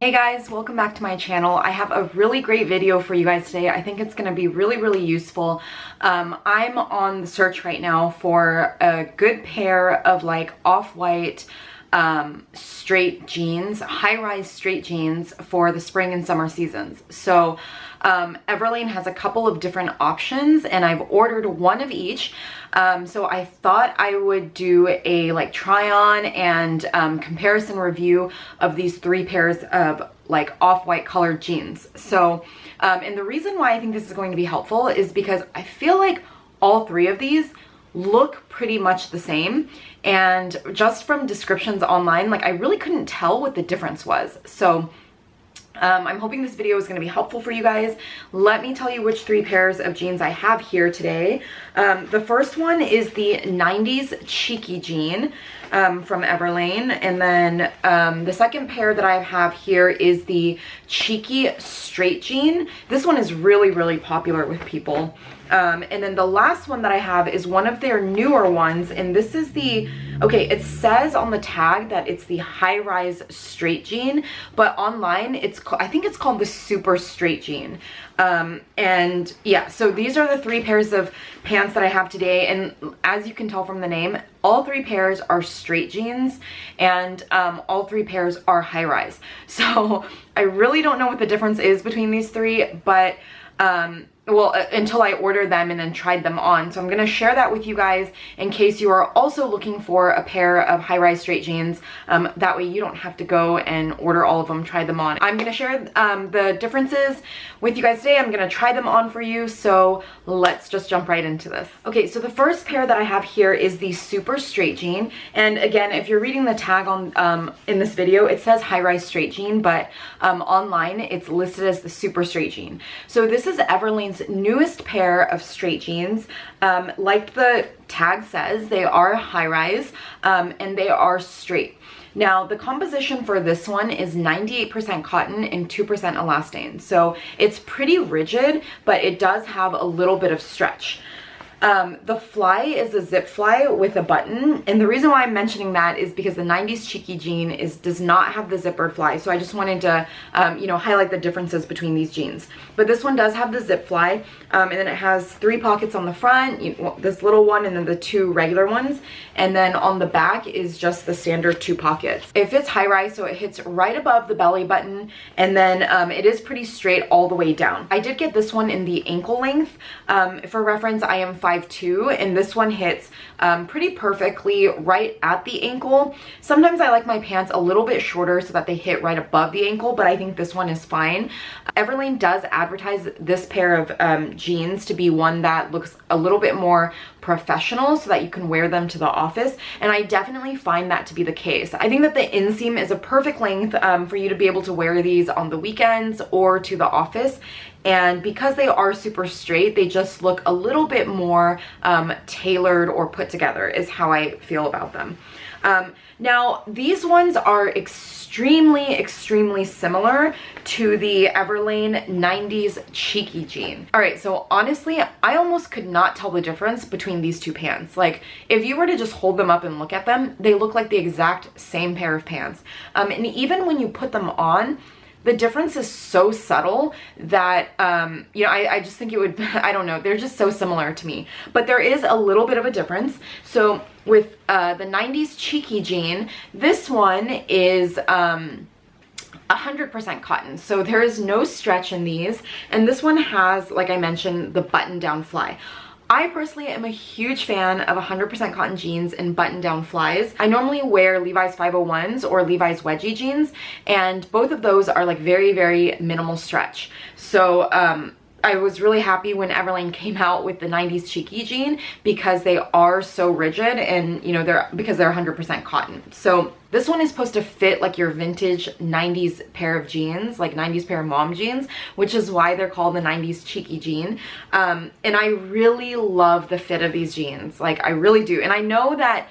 Hey guys, welcome back to my channel. I have a really great video for you guys today. I think it's going to be really useful. I'm on the search right now for a good pair of like off-white straight jeans, high-rise straight jeans for the spring and summer seasons. So Everlane has a couple of different options and I've ordered one of each. So I thought I would do a like try on and comparison review of these three pairs of like off-white colored jeans. So and the reason why I think this is going to be helpful is because I feel like all three of these look pretty much the same, and just from descriptions online, like I really couldn't tell what the difference was. So I'm hoping this video is going to be helpful for you guys. Let me tell you which three pairs of jeans I have here today. The first one is the 90s cheeky jean from Everlane, and then the second pair that I have here is the cheeky straight jean. This one is really popular with people. And then the last one that I have is one of their newer ones, and this is the, okay, it says on the tag that it's the high-rise straight jean, but online I think it's called the super straight jean. And yeah, so these are the three pairs of pants that I have today, and as you can tell from the name, all three pairs are straight jeans, and all three pairs are high-rise. So I really don't know what the difference is between these three, but well, until I ordered them and then tried them on. So I'm going to share that with you guys in case you are also looking for a pair of high-rise straight jeans. That way you don't have to go and order all of them, try them on. I'm going to share the differences with you guys today. I'm going to try them on for you. So let's just jump right into this. Okay, so the first pair that I have here is the super straight jean. And again, if you're reading the tag on in this video, it says high-rise straight jean, but online it's listed as the super straight jean. So this is Everlane's newest pair of straight jeans. Like the tag says, they are high-rise and they are straight. Now, the composition for this one is 98% cotton and 2% elastane. So it's pretty rigid, but it does have a little bit of stretch. The fly is a zip fly with a button, and the reason why I'm mentioning that is because the 90s cheeky jean does not have the zippered fly, so I just wanted to you know, highlight the differences between these jeans. But this one does have the zip fly, and then it has 3 pockets on the front, this little one and then the 2 regular ones, and then on the back is just the standard 2 pockets. It fits high-rise, so it hits right above the belly button, and then it is pretty straight all the way down. I did get this one in the ankle length. For reference, I am 5'2", and this one hits pretty perfectly right at the ankle. Sometimes I like my pants a little bit shorter so that they hit right above the ankle, but I think this one is fine. Everlane does advertise this pair of jeans to be one that looks a little bit more professional so that you can wear them to the office, and I definitely find that to be the case. I think that the inseam is a perfect length for you to be able to wear these on the weekends or to the office, and because they are super straight, they just look a little bit more tailored or put together is how I feel about them. Now, these ones are extremely similar to the Everlane 90s cheeky jean. All right, so honestly, I almost could not tell the difference between these two pants. Like, if you were to just hold them up and look at them, they look like the exact same pair of pants. And even when you put them on, the difference is so subtle that, you know, I just think it would, I don't know, they're just so similar to me. But there is a little bit of a difference. So with the 90s cheeky jean, this one is 100% cotton. So there is no stretch in these. And this one has, like I mentioned, the button down fly. I personally am a huge fan of 100% cotton jeans and button-down flies. I normally wear Levi's 501s or Levi's wedgie jeans, and both of those are like very minimal stretch. So I was really happy when Everlane came out with the 90s cheeky jean because they are so rigid, and you know, because they're 100% cotton. So this one is supposed to fit like your vintage 90s pair of jeans, like 90s pair of mom jeans, which is why they're called the 90s cheeky jean. And I really love the fit of these jeans. Like, I really do. And I know that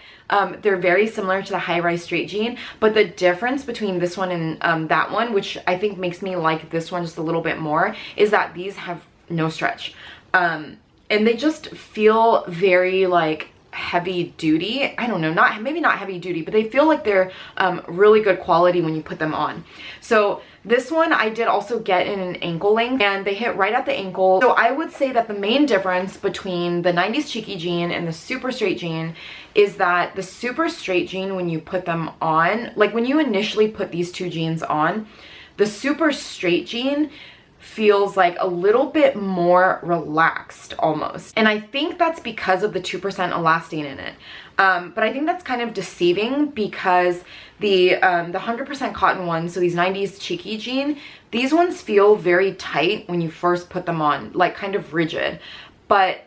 they're very similar to the high-rise straight jean, but the difference between this one and that one, which I think makes me like this one just a little bit more, is that these have no stretch. And they just feel very like heavy duty. I don't know, maybe not heavy duty, but they feel like they're really good quality when you put them on. So this one I did also get in an ankle length, and they hit right at the ankle. So I would say that the main difference between the 90s cheeky jean and the super straight jean is that the super straight jean, when you put them on, like when you initially put these two jeans on, the super straight jean feels like a little bit more relaxed almost. And I think that's because of the 2% elastane in it. But I think that's kind of deceiving because the 100% cotton ones, so these 90s cheeky jean, these ones feel very tight when you first put them on, like kind of rigid, but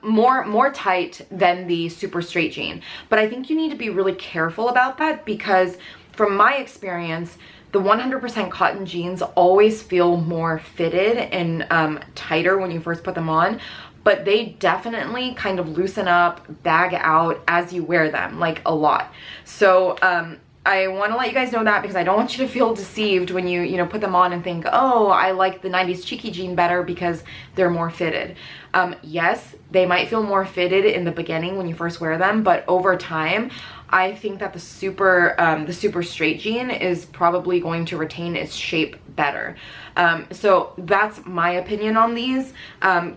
more tight than the super straight jean. But I think you need to be really careful about that because from my experience, the 100% cotton jeans always feel more fitted and tighter when you first put them on, but they definitely kind of loosen up, bag out as you wear them, like a lot. So I want to let you guys know that because I don't want you to feel deceived when you know, put them on and think, oh, I like the 90s cheeky jean better because they're more fitted. Yes, they might feel more fitted in the beginning when you first wear them, but over time, I think that the super straight jean is probably going to retain its shape better. So that's my opinion on these,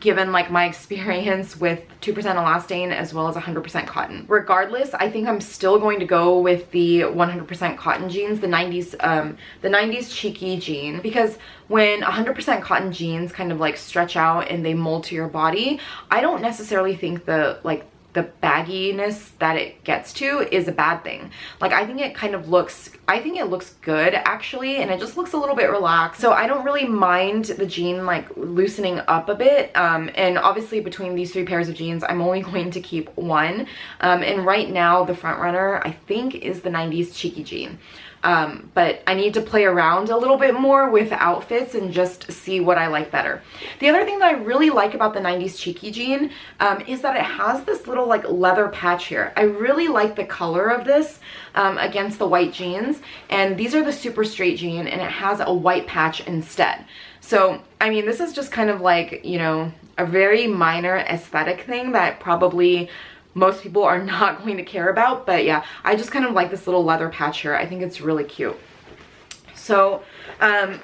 given like my experience with 2% elastane as well as 100% cotton. Regardless, I think I'm still going to go with the 100% cotton jeans, the 90s cheeky jean, because when 100% cotton jeans kind of like stretch out and they mold to your body, I don't necessarily think the bagginess that it gets to is a bad thing. Like I think it looks good actually, and it just looks a little bit relaxed. So I don't really mind the jean like loosening up a bit. And obviously between these three pairs of jeans, I'm only going to keep one. And right now the front runner I think is the 90s cheeky jean. But I need to play around a little bit more with outfits and just see what I like better. The other thing that I really like about the 90s cheeky jean is that it has this little like leather patch here. I really like the color of this against the white jeans, and these are the super straight jean and it has a white patch instead. So I mean, this is just kind of like, you know, a very minor aesthetic thing that probably most people are not going to care about, but yeah, I just kind of like this little leather patch here. I think it's really cute. So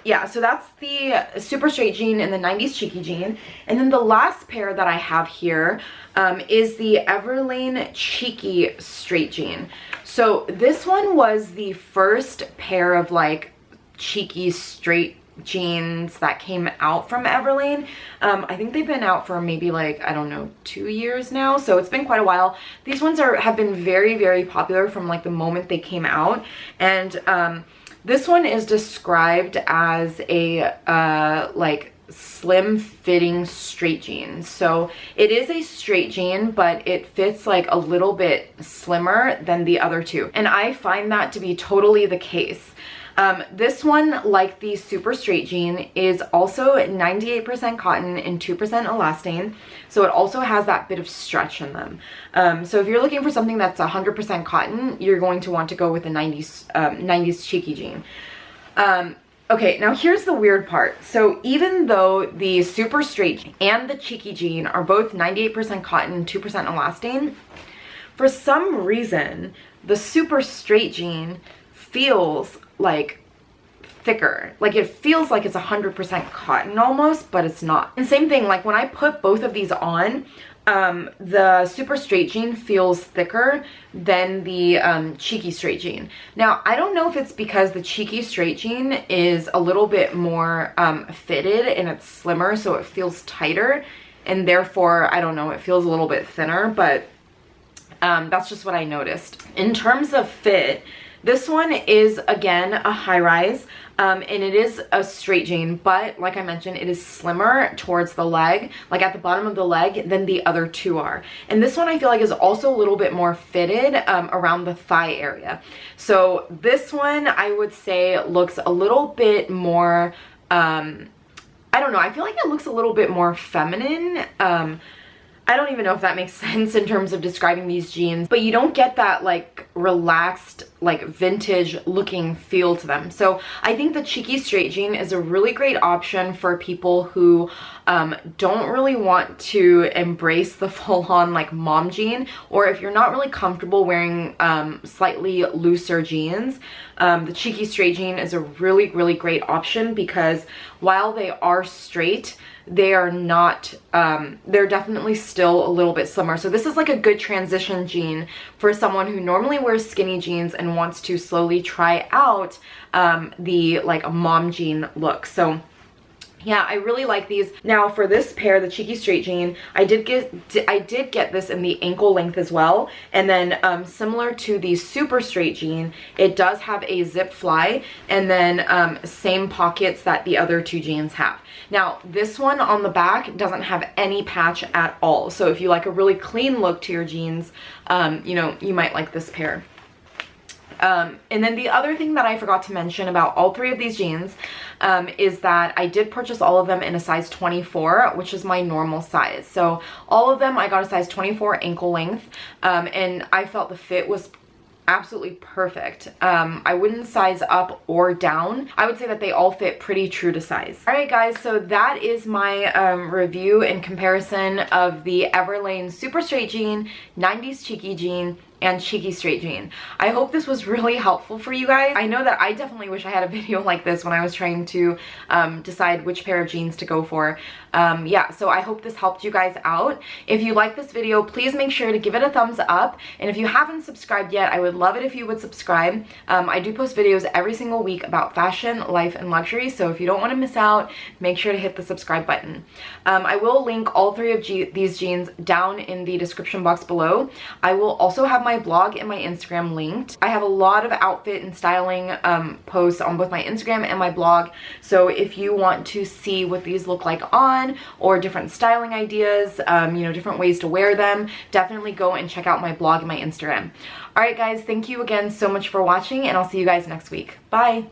yeah, so that's the super straight jean and the 90s cheeky jean. And then the last pair that I have here is the EVERLANE cheeky straight jean. So this one was the first pair of like cheeky straight jeans that came out from EVERLANE. I think they've been out for maybe like, I don't know, 2 years now, so it's been quite a while. These ones have been very popular from like the moment they came out, and this one is described as a like slim fitting straight jean. So it is a straight jean, but it fits like a little bit slimmer than the other two, and I find that to be totally the case. This one, like the super straight jean, is also 98% cotton and 2% elastane, so it also has that bit of stretch in them. So if you're looking for something that's 100% cotton, you're going to want to go with the 90s cheeky jean. Okay, now here's the weird part. So even though the super straight and the cheeky jean are both 98% cotton, 2% elastane, for some reason, the super straight jean feels like thicker. Like it feels like it's 100% cotton almost, but it's not. And same thing, like when I put both of these on, the super straight jean feels thicker than the cheeky straight jean. Now, I don't know if it's because the cheeky straight jean is a little bit more fitted and it's slimmer, so it feels tighter, and therefore, I don't know, it feels a little bit thinner, but that's just what I noticed. In terms of fit, this one is, again, a high-rise, and it is a straight jean, but like I mentioned, it is slimmer towards the leg, like at the bottom of the leg, than the other two are. And this one I feel like is also a little bit more fitted around the thigh area. So this one, I would say, looks a little bit more, I don't know, I feel like it looks a little bit more feminine. I don't even know if that makes sense in terms of describing these jeans, but you don't get that like relaxed, like vintage looking feel to them. So I think the cheeky straight jean is a really great option for people who don't really want to embrace the full-on like mom jean, or if you're not really comfortable wearing slightly looser jeans. The cheeky straight jean is a really, really great option because while they are straight, they are not, they're definitely still a little bit slimmer. So this is like a good transition jean for someone who normally wears skinny jeans and wants to slowly try out the like mom jean look. So yeah, I really like these. Now for this pair, the cheeky straight jean, I did get this in the ankle length as well. And then similar to the super straight jean, it does have a zip fly and then same pockets that the other two jeans have. Now this one on the back doesn't have any patch at all. So if you like a really clean look to your jeans, you know, you might like this pair. And then the other thing that I forgot to mention about all three of these jeans is that I did purchase all of them in a size 24, which is my normal size. So all of them I got a size 24 ankle length, and I felt the fit was absolutely perfect. I wouldn't size up or down. I would say that they all fit pretty true to size. All right guys, so that is my review and comparison of the Everlane super straight jean, 90s cheeky jean, and cheeky straight jean. I hope this was really helpful for you guys. I know that I definitely wish I had a video like this when I was trying to decide which pair of jeans to go for. Yeah, so I hope this helped you guys out. If you like this video, please make sure to give it a thumbs up. And if you haven't subscribed yet, I would love it if you would subscribe. I do post videos every single week about fashion, life, and luxury. So if you don't want to miss out, make sure to hit the subscribe button. I will link all three of these jeans down in the description box below. I will also have my blog and my Instagram linked. I have a lot of outfit and styling posts on both my Instagram and my blog. So if you want to see what these look like on, or different styling ideas, you know, different ways to wear them, definitely go and check out my blog and my Instagram. All right guys, thank you again so much for watching, and I'll see you guys next week. Bye.